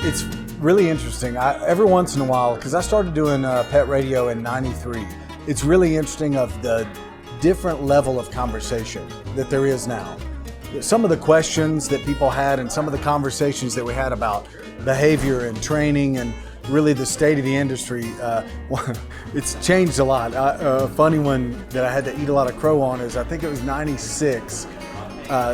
It's really interesting. Every once in a while, because I started doing pet radio in '93, it's really interesting of the different level of conversation that there is now. Some of the questions that people had and some of the conversations that we had about behavior and training and really the state of the industry, it's changed a lot. A funny one that I had to eat a lot of crow on is, I think it was '96,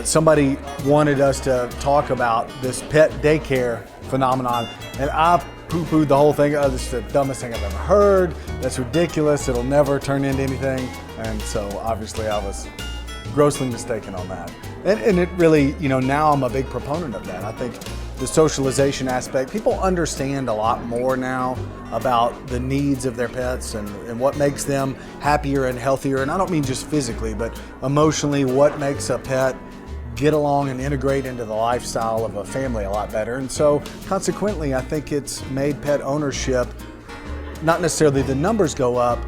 somebody wanted us to talk about this pet daycare phenomenon, and I poo-pooed the whole thing. Oh, this is the dumbest thing I've ever heard. That's ridiculous. It'll never turn into anything. And so obviously I was grossly mistaken on that. And it really, now I'm a big proponent of that. I think the socialization aspect, people understand a lot more now about the needs of their pets and what makes them happier and healthier. And I don't mean just physically, but emotionally, what makes a pet get along and integrate into the lifestyle of a family a lot better. And so consequently, I think it's made pet ownership, not necessarily the numbers go up,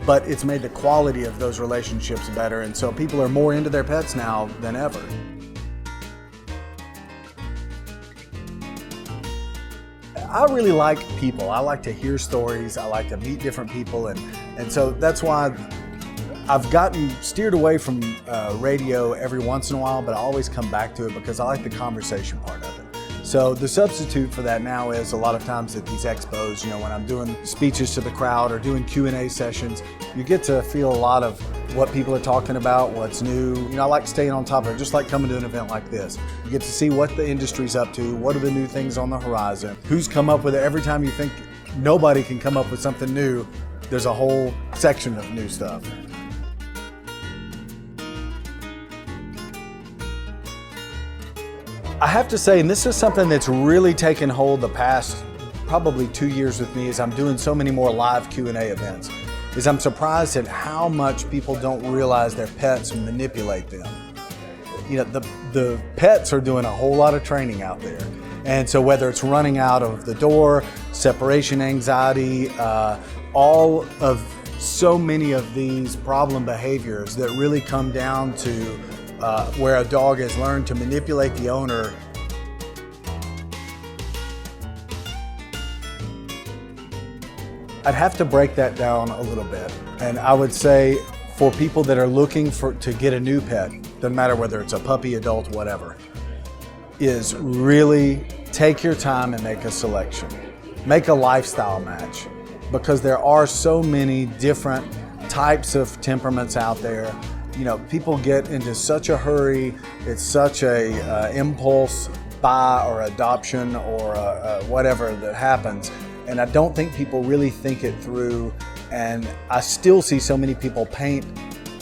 but it's made the quality of those relationships better. And so people are more into their pets now than ever. I really like people. I like to hear stories. I like to meet different people. And so that's why I've gotten steered away from radio every once in a while, but I always come back to it because I like the conversation part of it. So the substitute for that now is a lot of times at these expos, when I'm doing speeches to the crowd or doing Q&A sessions, you get to feel a lot of what people are talking about, what's new. I like staying on top of it, just like coming to an event like this. You get to see what the industry's up to, what are the new things on the horizon, who's come up with it. Every time you think nobody can come up with something new, there's a whole section of new stuff. I have to say, and this is something that's really taken hold the past probably 2 years with me, as I'm doing so many more live Q&A events, is I'm surprised at how much people don't realize their pets manipulate them. The pets are doing a whole lot of training out there. And so whether it's running out of the door, separation anxiety, all of so many of these problem behaviors that really come down to where a dog has learned to manipulate the owner. I'd have to break that down a little bit. And I would say for people that are looking to get a new pet, doesn't matter whether it's a puppy, adult, whatever, is really take your time and make a selection. Make a lifestyle match, because there are so many different types of temperaments out there. People get into such a hurry. It's such a impulse buy or adoption or whatever that happens. And I don't think people really think it through. And I still see so many people paint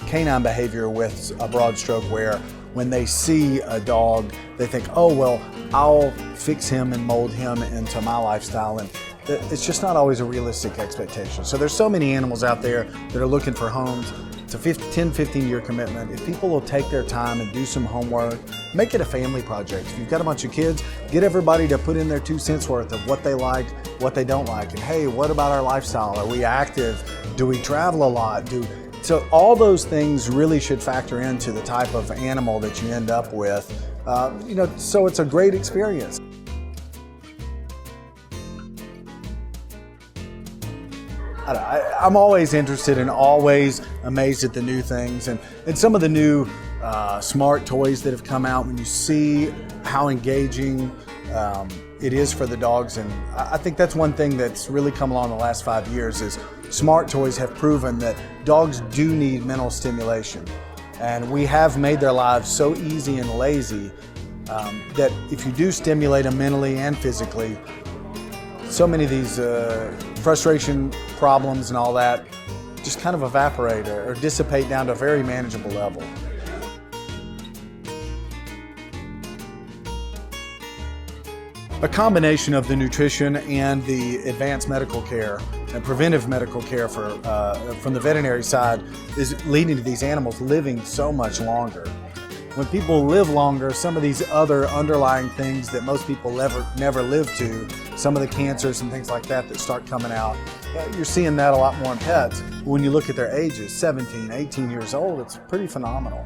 canine behavior with a broad stroke, where when they see a dog, they think, oh, well, I'll fix him and mold him into my lifestyle. And it's just not always a realistic expectation. So there's so many animals out there that are looking for homes. It's a 10, 15-year commitment. If people will take their time and do some homework, make it a family project. If you've got a bunch of kids, get everybody to put in their 2 cents worth of what they like, what they don't like. And hey, what about our lifestyle? Are we active? Do we travel a lot? So all those things really should factor into the type of animal that you end up with. So it's a great experience. I'm always interested and always amazed at the new things and some of the new smart toys that have come out. When you see how engaging it is for the dogs, and I think that's one thing that's really come along the last 5 years, is smart toys have proven that dogs do need mental stimulation, and we have made their lives so easy and lazy that if you do stimulate them mentally and physically, so many of these frustration problems and all that just kind of evaporate or dissipate down to a very manageable level. A combination of the nutrition and the advanced medical care and preventive medical care from the veterinary side is leading to these animals living so much longer. When people live longer, some of these other underlying things that most people never live to, some of the cancers and things like that start coming out, you're seeing that a lot more in pets. When you look at their ages, 17, 18 years old, it's pretty phenomenal.